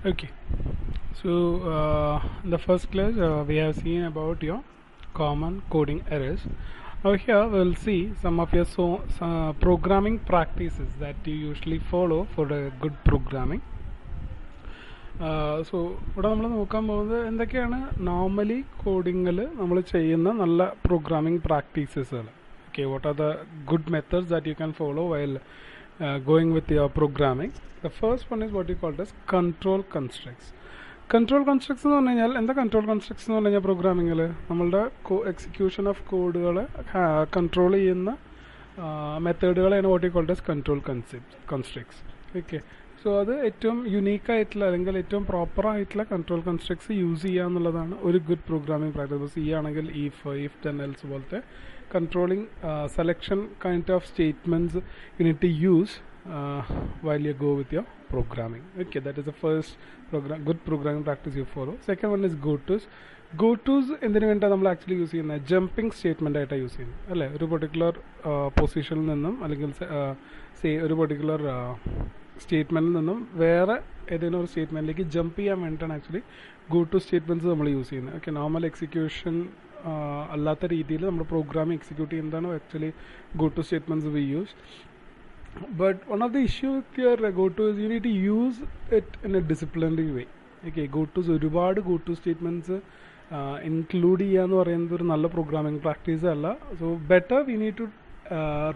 Okay, so in the first class we have seen about your common coding errors. Now here we'll see some of your programming practices that you usually follow for a good programming. So ഇവിടെ നമ്മൾ നോക്കാൻ പോകുന്നത് എന്തൊക്കെയാണ് normally കോഡിങ്ങിൽ നമ്മൾ ചെയ്യുന്ന നല്ല programming പ്രാക്ടീസസുകൾ. Okay, what are the good methods that you can follow while going with your programming? The first one is what you call as control constructs. Control constructs എന്ന് പറഞ്ഞു കഴിഞ്ഞാൽ എന്താ കൺട്രോൾ കൺസ്ട്രക്ട്സ് എന്ന് പറഞ്ഞു കഴിഞ്ഞാൽ പ്രോഗ്രാമിങ്ങിൽ നമ്മളുടെ എക്സിക്യൂഷൻ ഓഫ് കോഡുകളെ control ചെയ്യുന്ന മെത്തേഡുകളാണ് what you called as control constructs. Okay, so അത് ഏറ്റവും യുണീക്ക് ആയിട്ടുള്ള അല്ലെങ്കിൽ ഏറ്റവും പ്രോപ്പർ ആയിട്ടുള്ള കൺട്രോൾ കൺസ്ട്രക്ട്സ് യൂസ് ചെയ്യുക എന്നുള്ളതാണ് ഒരു ഗുഡ് പ്രോഗ്രാമിംഗ് പ്രാക്ടീസ്. സി ആണെങ്കിൽ if then else പോലത്തെ controlling selection kind of statements you need to use while you go with your programming. Okay, that is the first good programming practice you follow. Second one is go-tos എന്തിനു വേണ്ടി നമ്മൾ actually use ചെയ്യുന്നത് jumping statement ആയിട്ടാണ് use ചെയ്യുന്നത് അല്ലേ. ഒരു particular പൊസിഷനിൽ നിന്നും അല്ലെങ്കിൽ ഒരു പെർട്ടിക്കുലർ സ്റ്റേറ്റ്മെൻറ്റിൽ നിന്നും വേറെ ഏതെങ്കിലും ഒരു സ്റ്റേറ്റ്മെൻറ്റിലേക്ക് ജമ്പ് ചെയ്യാൻ വേണ്ടിയിട്ടാണ് ആക്ച്വലി go-to സ്റ്റേറ്റ്മെൻറ്റ്സ് നമ്മൾ യൂസ് ചെയ്യുന്നത്. ഓക്കെ, നോർമൽ എക്സിക്യൂഷൻ അല്ലാത്ത രീതിയിൽ നമ്മുടെ പ്രോഗ്രാമിംഗ് എക്സിക്യൂട്ട് ചെയ്യുന്നതാണ് actually go-to statements we use. But one of the issue with your go-to is you need to use it in a disciplinary way. Okay, go-tos ഒരുപാട് go-to statements include ചെയ്യാന്ന് പറയുന്നത് ഒരു നല്ല programming practice അല്ല. So better we need to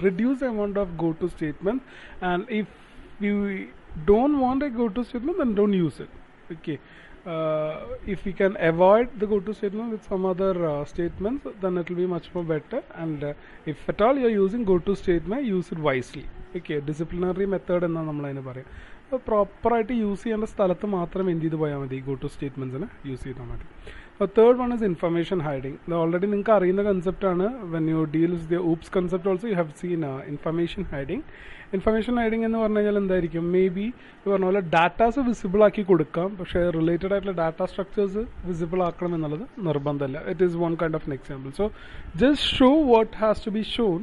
reduce the amount of go-to statements, and if you don't want a go-to statement then don't use it. Okay, if we can avoid the go-to statement with some other statements then it will be much more better, and if at all you are using go-to statement use it wisely. Okay, disciplinary method എന്നാണ് നമ്മളതിന് പറയാം. അപ്പോൾ പ്രോപ്പറായിട്ട് use ചെയ്യേണ്ട സ്ഥലത്ത് മാത്രം എന്ത് ചെയ്ത് പോയാൽ മതി, ഗോ ടു സ്റ്റേറ്റ്മെൻറ്റ്സിന് യൂസ് ചെയ്താൽ മതി. അപ്പോൾ third one is information hiding. ഇത് ഓൾറെഡി നിങ്ങൾക്ക് അറിയുന്ന കൺസെപ്റ്റാണ്. When you deals the oops concept also you have seen information hiding. Information hiding എന്ന് പറഞ്ഞു കഴിഞ്ഞാൽ എന്തായിരിക്കും, മേ ബി പറഞ്ഞ പോലെ ഡാറ്റാസ് വിസിബിൾ ആക്കി കൊടുക്കാം, പക്ഷേ റിലേറ്റഡ് ആയിട്ടുള്ള ഡാറ്റ സ്ട്രക്ചേഴ്സ് വിസിബിൾ ആക്കണം എന്നുള്ളത് നിർബന്ധമല്ല. It is one kind of an example. So just show what has to be shown,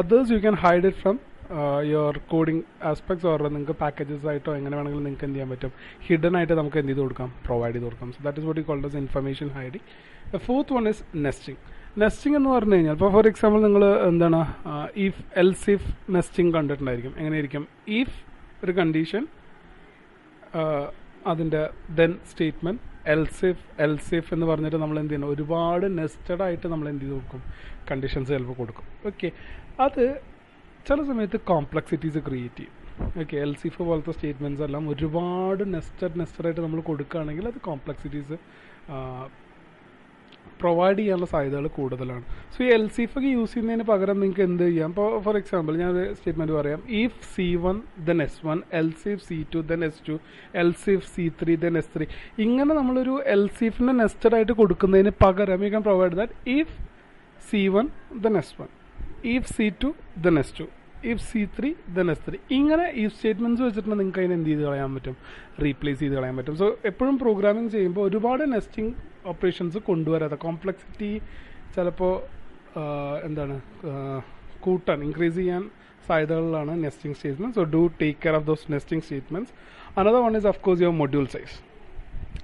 others you can hide it from your coding aspects, or നിങ്ങൾക്ക് packages ആയിട്ടോ എങ്ങനെ വേണമെങ്കിലും നിങ്ങൾക്ക് എന്ത് ചെയ്യാൻ പറ്റും, ഹിഡൻ ആയിട്ട് നമുക്ക് എന്ത് ചെയ്ത് കൊടുക്കാം, പ്രൊവൈഡ് ചെയ്ത് കൊടുക്കാം. So that is what you called as information hiding. The fourth one is nesting. Nesting എന്ന് പറഞ്ഞു കഴിഞ്ഞാൽ ഇപ്പോൾ ഫോർ എക്സാമ്പിൾ നിങ്ങൾ എന്താണ് ഇഫ് എൽസ് ഇഫ് നെസ്റ്റിംഗ് കണ്ടിട്ടുണ്ടായിരിക്കും. എങ്ങനെയായിരിക്കും, ഇഫ് ഒരു കണ്ടീഷൻ അതിൻ്റെ ദെൻ സ്റ്റേറ്റ്മെൻറ്റ് എൽസ് ഇഫ് എന്ന് പറഞ്ഞിട്ട് നമ്മൾ എന്ത് ചെയ്യണം, ഒരുപാട് നെസ്റ്റഡ് ആയിട്ട് നമ്മൾ എന്ത് ചെയ്ത് കൊടുക്കും, കണ്ടീഷൻസ് ചിലപ്പോൾ കൊടുക്കും. ഓക്കെ, അത് ചില സമയത്ത് കോംപ്ലക്സിറ്റീസ് ക്രിയേറ്റ് ചെയ്യും. ഓക്കെ, എൽസ് ഇഫ് പോലത്തെ സ്റ്റേറ്റ്മെൻറ്റ്സ് എല്ലാം ഒരുപാട് നെസ്റ്റഡായിട്ട് നമ്മൾ കൊടുക്കുകയാണെങ്കിൽ അത് കോംപ്ലക്സിറ്റീസ് പ്രൊവൈഡ് ചെയ്യാനുള്ള സാധ്യതകൾ കൂടുതലാണ്. സോ ഈ എൽസ് ഇഫ് ഒക്കെ യൂസ് ചെയ്യുന്നതിന് പകരം നിങ്ങൾക്ക് എന്ത് ചെയ്യാം, ഇപ്പോൾ ഫോർ എക്സാമ്പിൾ ഞാൻ ഒരു സ്റ്റേറ്റ്മെൻറ്റ് പറയാം, if C1 then S1, else if C2 then S2, else if C3 then S3. ഇങ്ങനെ നമ്മളൊരു എൽസ് ഇഫിനെ നെസ്റ്റഡായിട്ട് കൊടുക്കുന്നതിന് പകരം you can provide that if C1 then S1, if C2 then S2, if C3 then S3. ഇങ്ങനെ ഈ statements വെച്ചിട്ട് നിങ്ങൾക്ക് അതിനെ എന്ത് ചെയ്ത് കളയാൻ പറ്റും, റീപ്ലേസ് ചെയ്ത് കളയാൻ പറ്റും. സോ എപ്പോഴും പ്രോഗ്രാമിംഗ് ചെയ്യുമ്പോൾ ഒരുപാട് നെസ്റ്റിംഗ് ഓപ്പറേഷൻസ് കൊണ്ടുവരാതെ കോംപ്ലക്സിറ്റി ചിലപ്പോൾ ഇൻക്രീസ് ചെയ്യാൻ സാധ്യതകളിലാണ് nesting statements. So do take care of those nesting statements. Another one is of course your module size.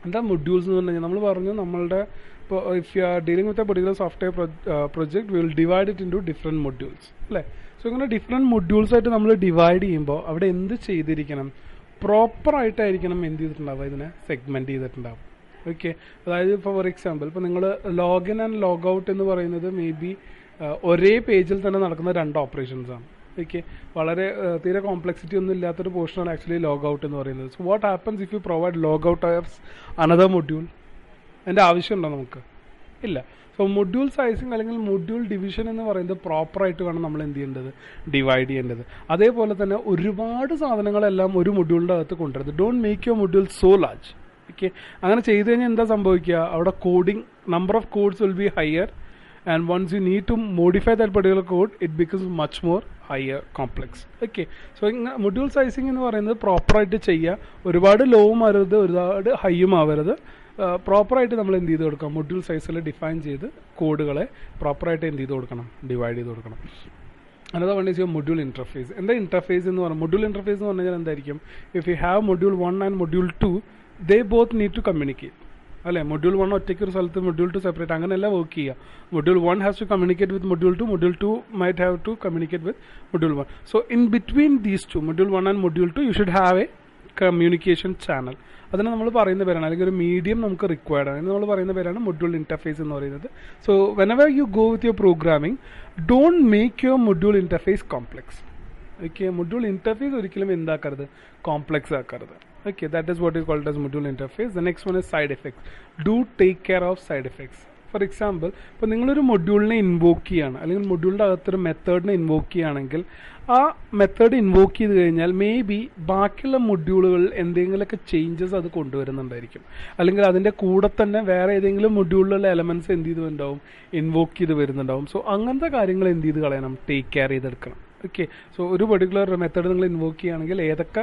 എന്താ മൊഡ്യൂൾസ് എന്ന് പറഞ്ഞു കഴിഞ്ഞാൽ നമ്മൾ പറഞ്ഞു നമ്മളുടെ ഇപ്പോൾ if you are dealing with a particular software project we will divide it into different modules അല്ലേ. So ഇങ്ങനെ ഡിഫറെൻറ്റ് മൊഡ്യൂൾസ് ആയിട്ട് നമ്മൾ ഡിവൈഡ് ചെയ്യുമ്പോൾ അവിടെ എന്ത് ചെയ്തിരിക്കണം, പ്രോപ്പറായിട്ടായിരിക്കണം എന്ത് ചെയ്തിട്ടുണ്ടാവുക, ഇതിനെ സെഗ്മെൻറ്റ് ചെയ്തിട്ടുണ്ടാവും. ഓക്കെ, അതായത് ഇപ്പോൾ ഫോർ എക്സാമ്പിൾ ഇപ്പോൾ നിങ്ങൾ ലോഗിൻ ആൻഡ് ലോഗ് ഔട്ട് എന്ന് പറയുന്നത് മേ ബി ഒരേ പേജിൽ തന്നെ നടക്കുന്ന രണ്ട് ഓപ്പറേഷൻസാണ്. ഓക്കെ, വളരെ തീരെ കോംപ്ലക്സിറ്റി ഒന്നും ഇല്ലാത്തൊരു പോർഷനാണ് ആക്ച്വലി ലോഗ് ഔട്ട് എന്ന് പറയുന്നത്. So what happens if you provide log out as another module? അതിൻ്റെ ആവശ്യമുണ്ടോ നമുക്ക്? ഇല്ല. സോ മൊഡ്യൂൾ സൈസിങ് അല്ലെങ്കിൽ മൊഡ്യൂൾ ഡിവിഷൻ എന്ന് പറയുന്നത് പ്രോപ്പറായിട്ട് വേണം നമ്മൾ എന്ത് ചെയ്യേണ്ടത്, ഡിവൈഡ് ചെയ്യേണ്ടത്. അതേപോലെ തന്നെ ഒരുപാട് സാധനങ്ങളെല്ലാം ഒരു മൊഡ്യൂളിൻ്റെ അകത്ത് കൊണ്ടുവരുന്നത്. Don't make your module so large. Okay, അങ്ങനെ ചെയ്ത് കഴിഞ്ഞാൽ എന്താ സംഭവിക്കുക, അവിടെ coding number of codes will be higher, and once you need to modify that particular code it becomes much more higher complex. Okay, so module sizing എന്ന് പറയുന്നത് പ്രോപ്പറായിട്ട് ചെയ്യുക, ഒരുപാട് ലോവും ആവരുത് ഒരുപാട് ഹൈയും ആവരുത്. പ്രോപ്പറായിട്ട് നമ്മൾ എന്ത് ചെയ്ത് കൊടുക്കാം, മൊഡ്യൂൾ സൈസിൽ ഡിഫൈൻ ചെയ്ത് കോഡുകളെ പ്രോപ്പറായിട്ട് എന്ത് ചെയ്ത് കൊടുക്കണം, ഡിവൈഡ് ചെയ്ത് കൊടുക്കണം. Another one is your module interface. And the interface in the module interface എന്ന് പറഞ്ഞാൽ എന്തായിരിക്കും, if you have module 1 and module 2 they both need to communicate. അല്ലേ, മൊഡ്യൂൾ 1 ഒറ്റയ്ക്ക് ഒരു സ്ഥലത്ത് മൊഡ്യൂൾ 2 സെപ്പറേറ്റ് അങ്ങനെയല്ല വർക്ക് ചെയ്യുക. Module 1 has to communicate with module 2, module 2 might have to communicate with module 1. So in between these two, module 1 and module 2, you should have a communication channel. അതിന് നമ്മൾ പറയുന്ന പേരാണ്, അല്ലെങ്കിൽ ഒരു മീഡിയം നമുക്ക് required ആണ്. നമ്മൾ പറയുന്ന പേരാണ് മൊഡ്യൂൾ ഇന്റർഫേസ് എന്ന് പറയുന്നത്. So whenever you go with your programming, don't make your module interface complex. Okay, module interface ഒരിക്കലും എന്താക്കരുത്, കോംപ്ലെക്സ് ആക്കരുത്. Okay, that is what is called as module interface. The next one is side effects. Do take care of side effects. For example, ഇപ്പോൾ നിങ്ങളൊരു മൊഡ്യൂളിനെ invoke ചെയ്യാണ്, അല്ലെങ്കിൽ മൊഡ്യൂളിൻ്റെ അകത്തൊരു മെത്തേഡിനെ invoke ചെയ്യുകയാണെങ്കിൽ ആ method invoke ചെയ്ത് കഴിഞ്ഞാൽ മേ ബി ബാക്കിയുള്ള മൊഡ്യൂളുകളിൽ എന്തെങ്കിലുമൊക്കെ ചേഞ്ചസ് അത് കൊണ്ടുവരുന്നുണ്ടായിരിക്കും, അല്ലെങ്കിൽ അതിൻ്റെ കൂടെ തന്നെ വേറെ ഏതെങ്കിലും മൊഡ്യൂളിലുള്ള എലമെന്റ്സ് എന്ത് ചെയ്തുണ്ടാവും, ഇൻവോക്ക് ചെയ്ത് വരുന്നുണ്ടാവും. സോ അങ്ങനത്തെ കാര്യങ്ങൾ എന്ത് ചെയ്ത് കളയണം, ടേക്ക് കെയർ ചെയ്തെടുക്കണം. ഓക്കെ, സോ ഒരു പെർട്ടിക്കുലർ മെത്തേഡ് നിങ്ങൾ ഇൻവോക്ക് ചെയ്യുകയാണെങ്കിൽ ഏതൊക്കെ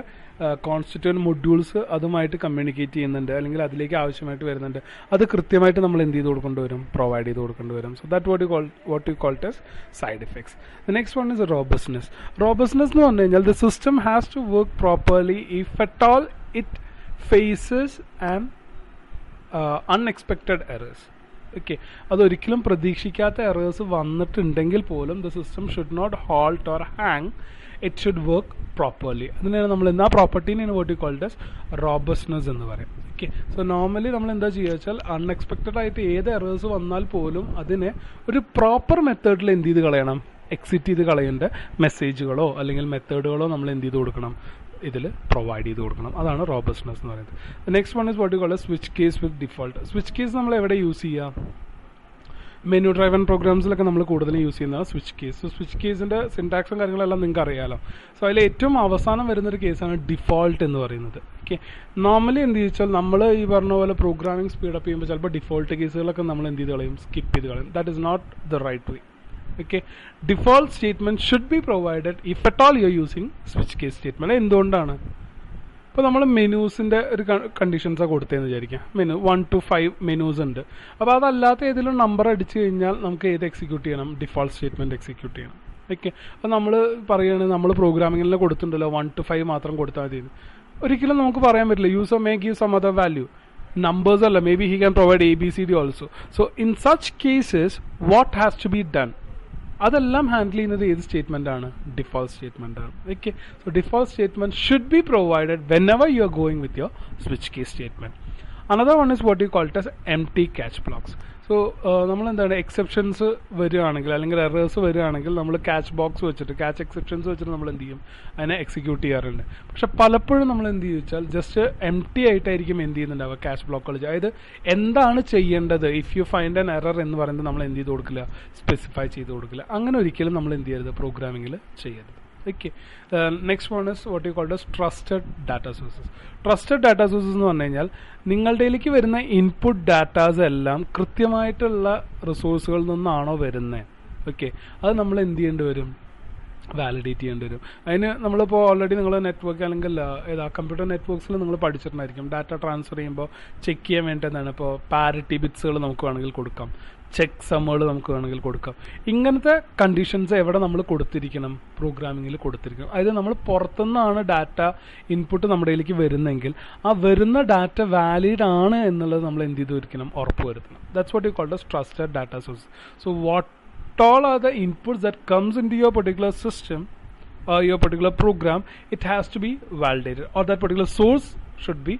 കോൺസ്റ്റിറ്റ്യൂവൻറ്റ് മൊഡ്യൂൾസ് അതുമായിട്ട് കമ്മ്യൂണിക്കേറ്റ് ചെയ്യുന്നുണ്ട്, അല്ലെങ്കിൽ അതിലേക്ക് ആവശ്യമായിട്ട് വരുന്നുണ്ട്, അത് കൃത്യമായിട്ട് നമ്മൾ എന്ത് ചെയ്ത് കൊടുക്കേണ്ടി വരും, പ്രൊവൈഡ് ചെയ്ത് കൊടുക്കേണ്ടി വരും. So that what you called as side effects. The next one is robustness. Robustness എന്ന് പറഞ്ഞു കഴിഞ്ഞാൽ the system has to work properly if at all it faces and unexpected errors. Okay, അതൊരിക്കലും പ്രതീക്ഷിക്കാത്ത എറേഴ്സ് വന്നിട്ടുണ്ടെങ്കിൽ പോലും the system should not halt or hang, it should work properly. അതിനാണ് നമ്മൾ ആ പ്രോപ്പർട്ടീനെയാണ് what you called as robustness എന്ന് പറയും. ഓക്കെ, സോ നോർമലി നമ്മൾ എന്താ ചെയ്യുക വെച്ചാൽ അൺഎക്സ്പെക്റ്റഡ് ആയിട്ട് ഏത് എറേഴ്സ് വന്നാൽ പോലും അതിനെ ഒരു പ്രോപ്പർ മെത്തേഡിൽ എന്ത് ചെയ്ത് കളയണം, എക്സിറ്റ് ചെയ്ത് കളയേണ്ട മെസ്സേജുകളോ അല്ലെങ്കിൽ മെത്തേഡുകളോ നമ്മൾ എന്ത് ചെയ്ത് കൊടുക്കണം, ഇതിൽ പ്രൊവൈഡ് ചെയ്ത് കൊടുക്കണം. അതാണ് റോബസ്റ്റ്നെസ് എന്ന് പറയുന്നത്. Next one is what you call switch case with default. Switch case നമ്മൾ എവിടെ യൂസ് ചെയ്യുക, മെനു ഡ്രൈവൻ പ്രോഗ്രാംസിലൊക്കെ നമ്മൾ കൂടുതലും യൂസ് ചെയ്യുന്നതാണ് സ്വിച്ച് കേസ്. സോ സ്വിച്ച് കേസിന്റെ സിൻടാക്സും കാര്യങ്ങളെല്ലാം നിങ്ങൾക്ക് അറിയാലോ. സോ അതിൽ ഏറ്റവും അവസാനം വരുന്നൊരു കേസാണ് ഡിഫോൾട്ട് എന്ന് പറയുന്നത്. ഓക്കെ, നോർമലി എന്ത് ചോദിച്ചാൽ നമ്മൾ ഈ പറഞ്ഞ പോലെ പ്രോഗ്രാമിംഗ് സ്പീഡപ്പ് ചെയ്യുമ്പോൾ ചിലപ്പോൾ ഡിഫോൾട്ട് കേസുകളൊക്കെ നമ്മൾ എന്ത് ചെയ്ത് കളയും, സ്കിപ്പ് ചെയ്ത് കളയും. That is not the right way. Okay, default statement should be provided if at all you're using switch case statement. എന്തുകൊണ്ടാണ്, ഇപ്പോൾ നമ്മൾ മെനൂസിൻ്റെ ഒരു കണ്ടീഷൻസാണ് കൊടുത്തതെന്ന് വിചാരിക്കാം. മെനു 1 to 5 മെനൂസ് ഉണ്ട്. അപ്പോൾ അതല്ലാത്ത ഏതെങ്കിലും നമ്പർ അടിച്ചു കഴിഞ്ഞാൽ നമുക്ക് ഏത് എക്സിക്യൂട്ട് ചെയ്യണം, ഡിഫോൾട്ട് സ്റ്റേറ്റ്മെൻറ്റ് എക്സിക്യൂട്ട് ചെയ്യണം. ഓക്കെ, അപ്പോൾ നമ്മൾ പറയുകയാണെങ്കിൽ നമ്മൾ പ്രോഗ്രാമിങ്ങിൽ കൊടുത്തിട്ടുണ്ടല്ലോ 1 to 5 മാത്രം കൊടുത്താൽ മതി. ഒരിക്കലും നമുക്ക് പറയാൻ പറ്റില്ല, user may give some other value, numbers അല്ല, maybe he can provide ABCD also. So in such cases what has to be done, അതെല്ലാം ഹാൻഡിൽ ചെയ്യുന്നത് ഏത് സ്റ്റേറ്റ്മെന്റ് ആണ്, ഡിഫോൾട്ട് സ്റ്റേറ്റ്മെന്റ് ആണ്. Okay, so default statement should be provided whenever you are going with your switch case statement. Another one is what you call it as empty catch blocks. So നമ്മൾ എന്താണ്, exceptions വരികയാണെങ്കിൽ അല്ലെങ്കിൽ errors വരികയാണെങ്കിൽ നമ്മൾ catch box വെച്ചിട്ട്, catch exceptions വെച്ചിട്ട് നമ്മൾ എന്ത് ചെയ്യും, അതിനെ എക്സിക്യൂട്ട് ചെയ്യാറുണ്ട്. പക്ഷെ പലപ്പോഴും നമ്മൾ എന്ത് ചെയ്യും വെച്ചാൽ ജസ്റ്റ് എംപ്റ്റി ആയിട്ടായിരിക്കും എന്ത് ചെയ്യുന്നുണ്ടാവുക, ക്യാച്ച് ബ്ലോക്കുകൾ. അതായത് എന്താണ് ചെയ്യേണ്ടത്, if you find an error എന്ന് പറയുന്നത് നമ്മൾ എന്ത് ചെയ്ത് കൊടുക്കില്ല, സ്പെസിഫൈ ചെയ്ത് കൊടുക്കില്ല. അങ്ങനെ ഒരിക്കലും നമ്മൾ എന്ത് ചെയ്യരുത്, പ്രോഗ്രാമിങ്ങിൽ ചെയ്യരുത്. Okay, next one is what you called as trusted data sources. Trusted data sources എന്ന് പറഞ്ഞു കഴിഞ്ഞാൽ നിങ്ങളുടെയിലേക്ക് വരുന്ന ഇൻപുട്ട് ഡാറ്റാസ് എല്ലാം കൃത്യമായിട്ടുള്ള റിസോഴ്സുകളിൽ നിന്നാണോ വരുന്നത്. ഓക്കെ, അത് നമ്മൾ എന്ത് ചെയ്യേണ്ടി വരും, വാലിഡേറ്റ് ചെയ്യേണ്ടി വരും. അതിന് നമ്മളിപ്പോൾ ഓൾറെഡി നിങ്ങൾ നെറ്റ്വർക്ക് അല്ലെങ്കിൽ ഏതാ കമ്പ്യൂട്ടർ നെറ്റ്വർക്ക്സിൽ നിങ്ങൾ പഠിച്ചിട്ടുണ്ടായിരിക്കും. ഡാറ്റ ട്രാൻസ്ഫർ ചെയ്യുമ്പോൾ ചെക്ക് ചെയ്യാൻ വേണ്ടി എന്താണ്, ഇപ്പോൾ പാരിറ്റി ബിറ്റ്സുകൾ നമുക്ക് വേണമെങ്കിൽ കൊടുക്കാം, ചെക്ക് സമ്മുകൾ നമുക്ക് വേണമെങ്കിൽ കൊടുക്കാം. ഇങ്ങനത്തെ കണ്ടീഷൻസ് എവിടെ നമ്മൾ കൊടുത്തിരിക്കണം, പ്രോഗ്രാമിങ്ങിൽ കൊടുത്തിരിക്കണം. അതായത് നമ്മൾ പുറത്തുനിന്നാണ് ഡാറ്റ ഇൻപുട്ട് നമ്മുടെ കയ്യിലേക്ക് വരുന്നെങ്കിൽ ആ വരുന്ന ഡാറ്റ വാലിഡ് ആണ് എന്നുള്ളത് നമ്മൾ എന്ത് ചെയ്തിരിക്കണം, ഉറപ്പ് വരുത്തണം. That's what you called as trusted data source. So what all are the inputs that comes into your particular system or your particular program, it has to be validated, or that particular source should be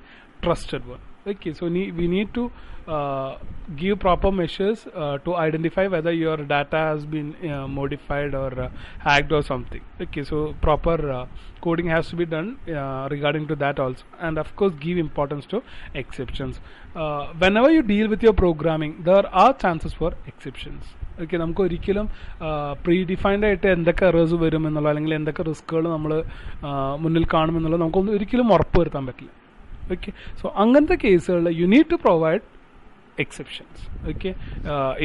trusted one. Okay, so we need to give proper measures to identify whether your data has been modified or hacked or something. Okay, so proper coding has to be done regarding to that also, and of course give importance to exceptions. Whenever you deal with your programming, there are chances for exceptions. Okay, നമുക്ക് ഒരിക്കലും pre defined ആയിട്ട് എന്തൊക്കെ errors വരും എന്നുള്ള അല്ലെങ്കിൽ എന്തൊക്കെ റിസ്കുകൾ നമ്മൾ മുന്നിൽ കാണുമെന്നുള്ളത് നമുക്കൊന്നും ഒരിക്കലും ഉറപ്പ് വരുത്താൻ പറ്റില്ല. ഓക്കെ, സോ അങ്ങനത്തെ കേസുകളിൽ you need to provide exceptions. Okay,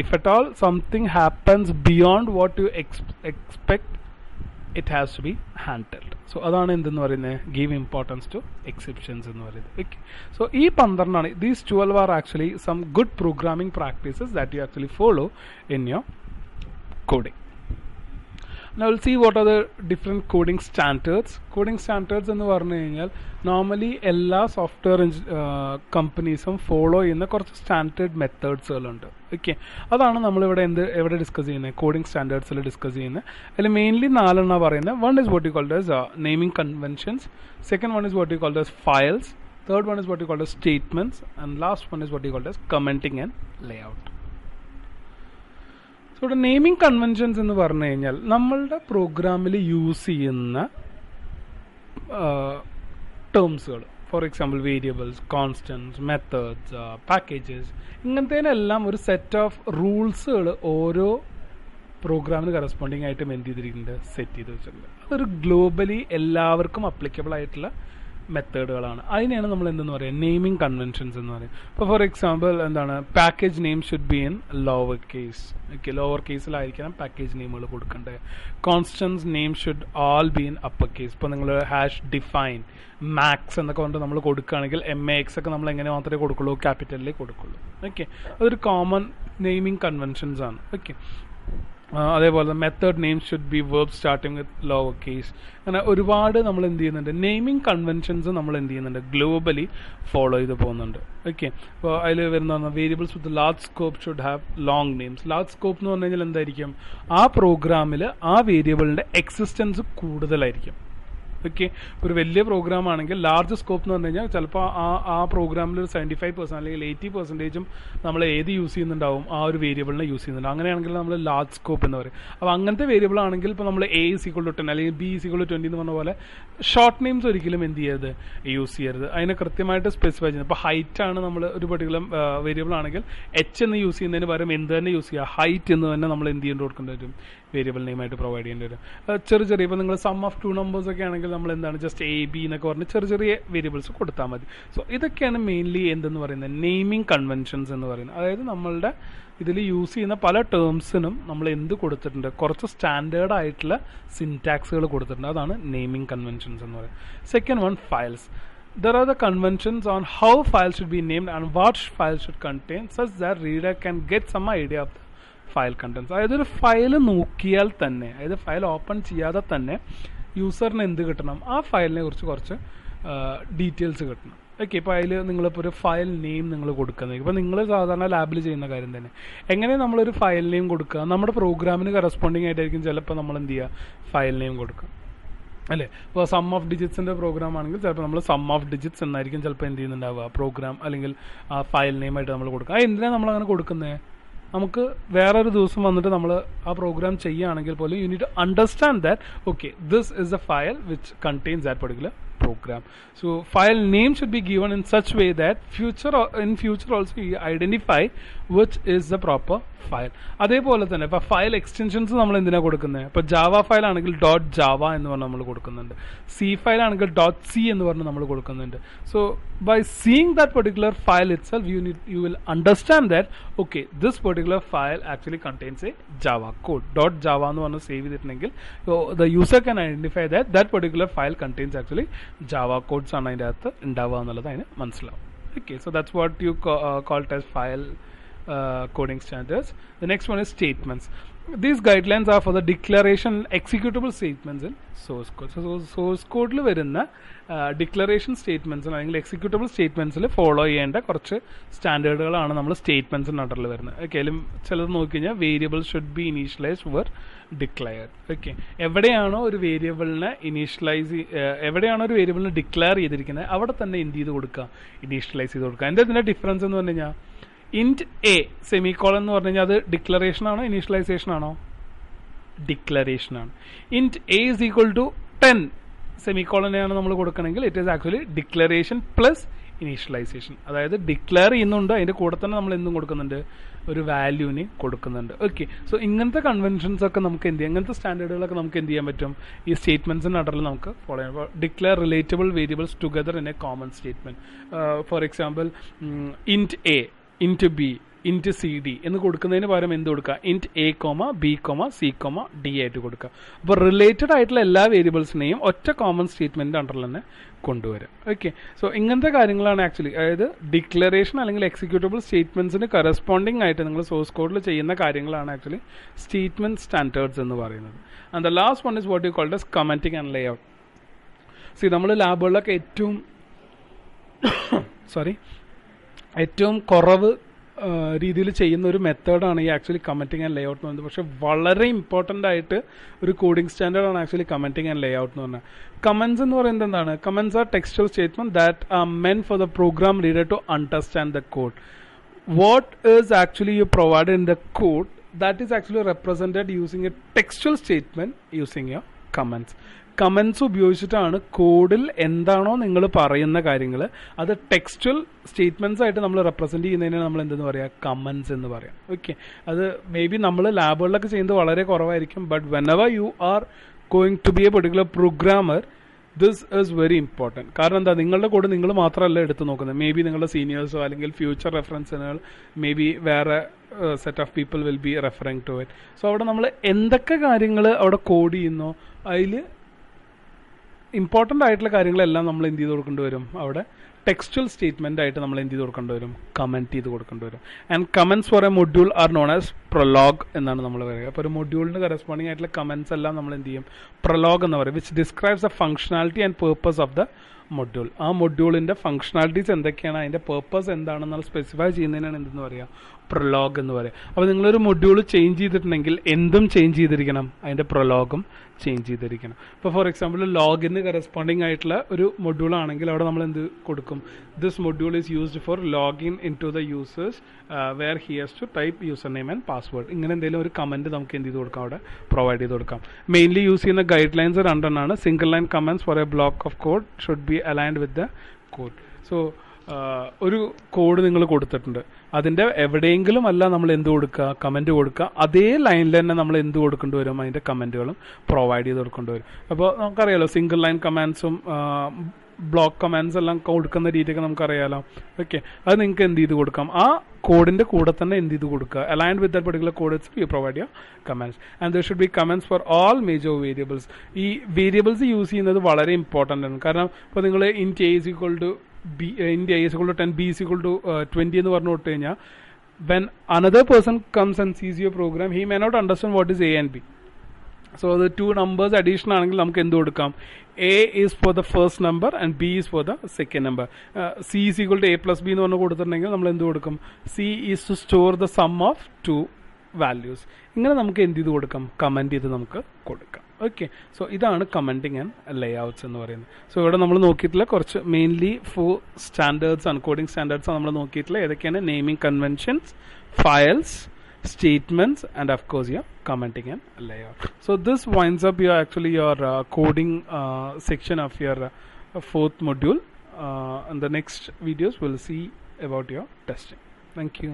if at all something happens beyond what you expect, it has to be handled. So അതാണ് എന്തെന്ന് പറയുന്നത്, give importance to exceptions എന്ന് പറയുന്നത്. Okay, so ഈ 12 ആണ്, these 12 are actually some good programming practices that you actually follow in your coding. Now we'll see what are the different coding standards. Coding standards എന്ന് പറഞ്ഞു കഴിഞ്ഞാൽ normally എല്ലാ software കമ്പനീസും follow ചെയ്യുന്ന കുറച്ച് സ്റ്റാൻഡേർഡ് മെത്തേഡ്സുകളുണ്ട്. ഓക്കെ, അതാണ് നമ്മളിവിടെ എവിടെ ഡിസ്കസ് ചെയ്യുന്നത്, കോഡിംഗ് സ്റ്റാൻഡേർഡ്സിൽ ഡിസ്കസ് ചെയ്യുന്നത്. അതിൽ മെയിൻലി 4 പറയുന്നത്. One is what you called as naming conventions, second one is what you called as files, third one is what you call as statements, and last one is what you call as commenting and layout. So the naming conventions എന്ന് പറഞ്ഞു കഴിഞ്ഞാൽ നമ്മളുടെ പ്രോഗ്രാമിൽ use ചെയ്യുന്ന ടേംസുകൾ, for example variables, constants, methods, packages, ഇങ്ങനത്തേനെല്ലാം ഒരു set of റൂൾസുകൾ ഓരോ പ്രോഗ്രാമിന് കറസ്പോണ്ടിങ് ആയിട്ട് എന്ത് ചെയ്തിരിക്കുന്നുണ്ട്, സെറ്റ് ചെയ്ത് വെച്ചിട്ടുണ്ട്. അതൊരു ഗ്ലോബലി എല്ലാവർക്കും അപ്ലിക്കബിൾ ആയിട്ടുള്ള മെത്തേഡുകളാണ്. അതിനെയാണ് നമ്മൾ എന്തെന്ന് പറയുക, നെയിമിംഗ് കൺവെൻഷൻസ് എന്ന് പറയും. ഇപ്പോൾ ഫോർ എക്സാമ്പിൾ എന്താണ്, package name should be in lower case. Okay, lower കേസിലായിരിക്കണം പാക്കേജ് നെയിമുകൾ കൊടുക്കേണ്ടത്. Constants name should all be in upper case. ഇപ്പോൾ നിങ്ങൾ ഹാഷ് ഡിഫൈൻ മാക്സ് എന്നൊക്കെ കൊണ്ട് നമ്മൾ കൊടുക്കുകയാണെങ്കിൽ MAX ഒക്കെ നമ്മൾ എങ്ങനെ മാത്രമേ കൊടുക്കുള്ളൂ, ക്യാപിറ്റലിലേ കൊടുക്കുള്ളൂ. ഓക്കെ, അതൊരു കോമൺ നെയിമിംഗ് കൺവെൻഷൻസ് ആണ്. ഓക്കെ, അതേപോലെ method name should B verb starting with lower case. അങ്ങനെ ഒരുപാട് നമ്മൾ എന്ത് ചെയ്യുന്നുണ്ട്, നെയിമിംഗ് കൺവെൻഷൻസ് നമ്മൾ എന്ത് ചെയ്യുന്നുണ്ട്, ഗ്ലോബലി ഫോളോ ചെയ്ത് പോകുന്നുണ്ട്. ഓക്കെ, അപ്പോൾ അതിൽ വരുന്ന variables with large scope should have long names. Large scope എന്ന് പറഞ്ഞു കഴിഞ്ഞാൽ എന്തായിരിക്കും, ആ പ്രോഗ്രാമിൽ ആ വേരിയബിളിന്റെ എക്സിസ്റ്റൻസ് കൂടുതലായിരിക്കും. ഓക്കെ, ഒരു വലിയ പ്രോഗ്രാം ആണെങ്കിൽ ലാർജ് സ്കോപ്പ് എന്ന് പറഞ്ഞു കഴിഞ്ഞാൽ ചിലപ്പോൾ ആ പ്രോഗ്രാമിൽ ഒരു 75% അല്ലെങ്കിൽ 80% നമ്മൾ ഏത് യൂസ് ചെയ്യുന്നുണ്ടാവും, ആ ഒരു വേരിയബിളിനെ യൂസ് ചെയ്യുന്നുണ്ട്. അങ്ങനെയാണെങ്കിൽ നമ്മൾ ലാർജ് സ്കോപ്പ് എന്ന് പറയും. അപ്പോൾ അങ്ങനത്തെ വേരിയബിൾ ആണെങ്കിൽ ഇപ്പോൾ നമ്മൾ A=10 അല്ലെങ്കിൽ B=20 എന്ന് പറഞ്ഞ പോലെ ഷോർട്ട് നെയിംസ് ഒരിക്കലും എന്ത് ചെയ്യരുത്, യൂസ് ചെയ്യരുത്. അതിനെ കൃത്യമായിട്ട് സ്പെസിഫൈ ചെയ്യുന്നത്. ഇപ്പോൾ ഹൈറ്റ് ആണ് നമ്മൾ ഒരു പർട്ടിക്കുലർ വേരിയബിൾ ആണെങ്കിൽ H എന്ന് യൂസ് ചെയ്യുന്നതിന് പകരം എന്ത് തന്നെ യൂസ് ചെയ്യുക, ഹൈറ്റ് എന്ന് തന്നെ നമ്മൾ എന്ത് ചെയ്യേണ്ടി കൊടുക്കേണ്ടി വരും, വേരിയബിൾ നെയിമായിട്ട് പ്രൊവൈഡ് ചെയ്യേണ്ടി വരും. ചെറിയ ഇപ്പോൾ നിങ്ങൾ സം ഓഫ് 2 നമ്പേഴ്സ് ഒക്കെ ആണെങ്കിൽ നമ്മൾ എന്താണ് ജസ്റ്റ് AB എന്നൊക്കെ പറഞ്ഞ് ചെറിയ വേരിയബിൾസ് കൊടുത്താൽ മതി. സോ ഇതൊക്കെയാണ് മെയിൻലി എന്തെന്ന് പറയുന്നത്, നെയിമിംഗ് കൺവെൻഷൻസ് എന്ന് പറയുന്നത്. അതായത് നമ്മളുടെ ഇതിൽ യൂസ് ചെയ്യുന്ന പല ടേംസിനും നമ്മൾ എന്ത് കൊടുത്തിട്ടുണ്ട്, കുറച്ച് സ്റ്റാൻഡേർഡ് ആയിട്ടുള്ള സിൻടാക്സുകൾ കൊടുത്തിട്ടുണ്ട്. അതാണ് നെയിമിംഗ് കൺവെൻഷൻസ് എന്ന് പറയുന്നത്. Second one, files. There are the conventions on how files should be named and what files should contain such that reader can get some idea of the file contents. അതായത് ഒരു file നോക്കിയാൽ തന്നെ, അതായത് file open ചെയ്യാതെ തന്നെ യൂസറിന് എന്ത് കിട്ടണം, ആ ഫയലിനെ കുറിച്ച് കുറച്ച് ഡീറ്റെയിൽസ് കിട്ടണം. ഓക്കെ, ഇപ്പോൾ അതിൽ നിങ്ങളിപ്പോൾ ഒരു ഫയൽ നെയിം നിങ്ങൾ കൊടുക്കുന്നത്, ഇപ്പോൾ നിങ്ങൾ സാധാരണ ലാബിൽ ചെയ്യുന്ന കാര്യം തന്നെ. എങ്ങനെ നമ്മളൊരു ഫയൽ നെയിം കൊടുക്കുക, നമ്മുടെ പ്രോഗ്രാമിന് കറസ്പോണ്ടിങ് ആയിട്ടായിരിക്കും ചിലപ്പോൾ നമ്മൾ എന്ത് ചെയ്യുക, ഫയൽ നെയിം കൊടുക്കുക അല്ലേ. ഇപ്പോൾ സം ഓഫ് ഡിജിറ്റ്സിൻ്റെ പ്രോഗ്രാം ആണെങ്കിൽ ചിലപ്പോൾ നമ്മൾ സം ഓഫ് ഡിജിറ്റ്സ് എന്നായിരിക്കും ചിലപ്പോൾ എന്ത് ചെയ്യുന്നുണ്ടാവുക, പ്രോഗ്രാം അല്ലെങ്കിൽ ആ ഫയൽ നെയിമായിട്ട് നമ്മൾ കൊടുക്കുക. എന്തിനാണ് നമ്മളങ്ങനെ കൊടുക്കുന്നത്, നമുക്ക് വേറൊരു ദിവസം വന്നിട്ട് നമ്മൾ ആ പ്രോഗ്രാം ചെയ്യുകയാണെങ്കിൽ പോലും you need to understand that okay this is a file which contains that particular program. So file name should be given in such way that in future also you identify which is the proper file. അതേപോലെ തന്നെ ഇപ്പോൾ file extensions നമ്മൾ എന്തിനാണ് കൊടുക്കുന്നത്, ഇപ്പോൾ Java file ആണെങ്കിൽ .java എന്ന് പറഞ്ഞ് നമ്മൾ കൊടുക്കുന്നുണ്ട്, C ഫയൽ ആണെങ്കിൽ .c എന്ന് പറഞ്ഞ് നമ്മൾ കൊടുക്കുന്നുണ്ട്. So by seeing that particular file itself you will understand that okay this particular file actually contains a java code. .java എന്ന് പറഞ്ഞ് സേവ് ചെയ്തിട്ടുണ്ടെങ്കിൽ the user can identify that particular file contains actually java codes ആണ് അതിൻ്റെ അകത്ത് ഉണ്ടാവുക എന്നുള്ളത് അതിന് മനസ്സിലാവും. Okay, so that's what you call it as file coding standards. The next one is statements. These guidelines are for the declaration executable statements in source code. So source code വരുന്ന declaration statements അല്ലെങ്കിൽ executable സ്റ്റേറ്റ്മെന്റ്സിൽ follow ചെയ്യേണ്ട കുറച്ച് സ്റ്റാൻഡേർഡുകളാണ് നമ്മൾ സ്റ്റേറ്റ്മെന്റ്സിന് അണ്ടറിൽ വരുന്നത്. Okay, അതിലും ചിലത് നോക്കിക്കഴിഞ്ഞാൽ variable should be initialised where declared. Okay, എവിടെയാണോ ഒരു വേരിയബിളിനെ എവിടെയാണോ ഒരു വേരിയബിളിനെ ഡിക്ലെയർ ചെയ്തിരിക്കുന്നത് അവിടെ തന്നെ എന്ത് ചെയ്ത് കൊടുക്കുക, ഇനീഷ്യലൈസ് ചെയ്ത് കൊടുക്കുക. ഇതിന്റെ ഡിഫറൻസ് എന്ന് പറഞ്ഞു കഴിഞ്ഞാൽ ഇൻറ്റ് എ സെമിക്കോളൻ എന്ന് പറഞ്ഞു കഴിഞ്ഞാൽ അത് ഡിക്ലറേഷൻ ആണോ ഇനീഷ്യലൈസേഷൻ ആണോ, ഡിക്ലറേഷൻ ആണ്. Int a is equal to 10 സെമിക്കോളനെയാണ് നമ്മൾ കൊടുക്കണമെങ്കിൽ it is actually declaration plus initialisation. അതായത് ഡിക്ലെയർ ചെയ്യുന്നുണ്ട്, അതിന്റെ കൂടെ തന്നെ നമ്മൾ എന്തും കൊടുക്കുന്നുണ്ട്, ഒരു വാല്യൂവിന് കൊടുക്കുന്നുണ്ട്. ഓക്കെ, സോ ഇങ്ങനത്തെ കൺവെൻഷൻസ് ഒക്കെ നമുക്ക് എന്ത് ചെയ്യാം, ഇങ്ങനത്തെ സ്റ്റാൻഡേർഡുകളൊക്കെ നമുക്ക് എന്ത് ചെയ്യാൻ പറ്റും, ഈ സ്റ്റേറ്റ്മെന്റ്സിന്റെ അണ്ടറിൽ നമുക്ക് ഫോളോ ചെയ്യാം. Declare relatable variables together in a common statement. For example int A, int B, int C D എന്ന് കൊടുക്കുന്നതിന് പകരം എന്ത് കൊടുക്കുക, int A comma B comma C comma D ആയിട്ട് കൊടുക്കുക. അപ്പോൾ റിലേറ്റഡ് ആയിട്ടുള്ള എല്ലാ വേരിയബിൾസിനെയും ഒറ്റ കോമൺ സ്റ്റേറ്റ്മെന്റ് അണ്ടറിൽ തന്നെ കൊണ്ടുവരും. ഓക്കെ, സോ ഇങ്ങനത്തെ കാര്യങ്ങളാണ് ആക്ച്വലി, അതായത് ഡിക്ലറേഷൻ അല്ലെങ്കിൽ എക്സിക്യൂട്ടബിൾ സ്റ്റേറ്റ്മെന്റ്സിന് കറസ്പോണ്ടിങ് ആയിട്ട് നിങ്ങൾ സോഴ്സ് കോഡിൽ ചെയ്യുന്ന കാര്യങ്ങളാണ് ആക്ച്വലി സ്റ്റേറ്റ്മെന്റ് സ്റ്റാൻഡേർഡ്സ് എന്ന് പറയുന്നത്. And the last one is what you called as commenting and layout. സി നമ്മൾ ലാബുകളിലൊക്കെ ഏറ്റവും കുറവ് രീതിയിൽ ചെയ്യുന്ന ഒരു മെത്തേഡാണ് ഈ ആക്ച്വലി കമന്റിങ് ആൻഡ് ലേഔട്ട് എന്ന് പറയുന്നത്. പക്ഷെ വളരെ ഇമ്പോർട്ടൻ്റ് ആയിട്ട് ഒരു കോഡിംഗ് സ്റ്റാൻഡേർഡാണ് ആക്ച്വലി കമന്റിങ് ആൻഡ് ലേഔട്ട് എന്ന് പറഞ്ഞാൽ. കമന്റ്സ് എന്ന് പറയുന്നത് എന്താണ്? Comments are textual statement that are meant for the program reader to understand the code. What is actually you provided in the code that is actually represented using a textual statement using your comments. Comments ഉപയോഗിച്ചിട്ടാണ് കോഡിൽ എന്താണോ നിങ്ങൾ പറയുന്ന കാര്യങ്ങൾ അത് textual statements ആയിട്ട് നമ്മൾ represent ചെയ്യുന്നതിന് നമ്മൾ എന്തെന്ന് പറയാം, കമൻസ് എന്ന് പറയാം. ഓക്കെ, അത് മേ ബി നമ്മൾ ലാബുകളിലൊക്കെ ചെയ്യുന്നത് വളരെ കുറവായിരിക്കും. But whenever you are going to be a particular programmer, this is very important. കാരണം എന്താ, നിങ്ങളുടെ കോഡ് നിങ്ങൾ മാത്രമല്ല എടുത്ത് നോക്കുന്നത്. മേ ബി നിങ്ങളുടെ സീനിയേഴ്സോ അല്ലെങ്കിൽ ഫ്യൂച്ചർ റെഫറൻസിനുകൾ മേ ബി വേറെ set of people will be referring to it. So അവിടെ നമ്മൾ എന്തൊക്കെ കാര്യങ്ങൾ അവിടെ കോഡ് ചെയ്യുന്നോ അതിൽ ഇമ്പോർട്ടൻ്റ് ആയിട്ടുള്ള കാര്യങ്ങളെല്ലാം നമ്മൾ എന്ത് ചെയ്ത് കൊടുക്കേണ്ടി വരും, അവിടെ ടെക്സ്റ്റുവൽ സ്റ്റേറ്റ്മെന്റ് ആയിട്ട് നമ്മൾ എന്ത് ചെയ്ത് കൊടുക്കേണ്ടി വരും, കമന്റ് ചെയ്ത് കൊടുക്കേണ്ടി വരും. And comments for a module are known as prologue എന്നാണ് നമ്മൾ പറയുക. അപ്പോൾ ഒരു മൊഡ്യൂളിന് കറസ്പോണ്ടിങ് ആയിട്ടുള്ള കമന്റ്സ് എല്ലാം നമ്മൾ എന്ത് ചെയ്യും, പ്രൊലോഗ് എന്ന് പറയും, which describes the functionality and purpose of the module. ആ മൊഡ്യൂളിന്റെ ഫംഗ്ഷനാലിറ്റീസ് എന്തൊക്കെയാണ്, അതിന്റെ പേർപ്പസ് എന്താണെന്നുള്ള സ്പെസിഫൈ ചെയ്യുന്നതിനാണ് എന്തെന്ന് പറയുക, പ്രൊലോഗ് എന്ന് പറയുക. അപ്പോൾ നിങ്ങളൊരു മൊഡ്യൂൾ ചേഞ്ച് ചെയ്തിട്ടുണ്ടെങ്കിൽ എന്തും ചേഞ്ച് ചെയ്തിരിക്കണം, അതിന്റെ പ്രൊലോഗും ചേഞ്ച് ചെയ്തിരിക്കണം. ഇപ്പോൾ ഫോർ എക്സാമ്പിൾ ലോഗിന് കറസ്പോണ്ടിങ് ആയിട്ടുള്ള ഒരു മൊഡ്യൂൾ ആണെങ്കിൽ അവിടെ നമ്മൾ എന്ത് കൊടുക്കും, this module is used for login in to the users where he has to type user name and password. ഇങ്ങനെ എന്തെങ്കിലും ഒരു കമന്റ് നമുക്ക് എന്ത് ചെയ്ത് കൊടുക്കാം, അവിടെ പ്രൊവൈഡ് ചെയ്ത് കൊടുക്കാം. മെയിൻലി യൂസ് ചെയ്യുന്ന ഗൈഡ് ലൈൻസ് രണ്ടെണ്ണമാണ്. Single line comments for a block of code should be aligned with the code. So ഒരു കോഡ് നിങ്ങൾ കൊടുത്തിട്ടുണ്ട്, അതിന്റെ എവിടെയെങ്കിലും അല്ല നമ്മൾ എന്ത് കൊടുക്കുക, കമന്റ് കൊടുക്കുക, അതേ ലൈനിൽ തന്നെ നമ്മൾ എന്ത് കൊടുക്കേണ്ടി വരും, അതിന്റെ കമന്റുകളും പ്രൊവൈഡ് ചെയ്ത് കൊടുക്കേണ്ടി വരും. അപ്പോൾ നമുക്കറിയാലോ സിംഗിൾ ലൈൻ കമാൻഡ്സും ബ്ലോക്ക് കമാൻഡ്സ് എല്ലാം കൊടുക്കുന്ന രീതിയൊക്കെ നമുക്കറിയാലോ. ഓക്കെ, അത് നിങ്ങൾക്ക് എന്ത് ചെയ്ത് കൊടുക്കാം, ആ കോഡിന്റെ കൂടെ തന്നെ എന്ത് ചെയ്ത് കൊടുക്കുക, aligned with that particular code itself you provide your commands. And there should be commands for all major variables. ഈ വേരിയബിൾസ് യൂസ് ചെയ്യുന്നത് വളരെ ഇമ്പോർട്ടൻ്റ് ആണ്. കാരണം ഇപ്പോൾ നിങ്ങൾ int A is equal to B, int A is equal to 10, B is equal to 20 എന്ന് പറഞ്ഞു കൊടുത്തു കഴിഞ്ഞാൽ when another person comes and sees your program, he may not understand what is A and B. So the two numbers addition ആണെങ്കിൽ നമുക്ക് എന്ത് കൊടുക്കാം, A is for the first number and B is for the second number. C is equal to A plus B എന്ന് പറഞ്ഞു കൊടുത്തിട്ടുണ്ടെങ്കിൽ നമ്മൾ എന്ത് കൊടുക്കും, C is to store the sum of two values. ഇങ്ങനെ നമുക്ക് എന്ത് ചെയ്ത് കൊടുക്കാം, കമന്റ് ചെയ്ത് നമുക്ക് കൊടുക്കാം. ഓക്കെ, സോ ഇതാണ് കമന്റിങ് ആൻഡ് ലേഔട്ട്സ് എന്ന് പറയുന്നത്. സോ ഇവിടെ നമ്മൾ നോക്കിയിട്ടുള്ള കുറച്ച് മെയിൻലി 4 സ്റ്റാൻഡേർഡ്സ് ആണ്, കോഡിംഗ് സ്റ്റാൻഡേർഡ്സ് ആണ് നമ്മൾ നോക്കിയിട്ടുള്ള. ഏതൊക്കെയാണ്, naming conventions, files, statements, and of course your commenting and layout. So this winds up your actually your coding section of your 4th module. In the next videos we'll see about your testing. Thank you.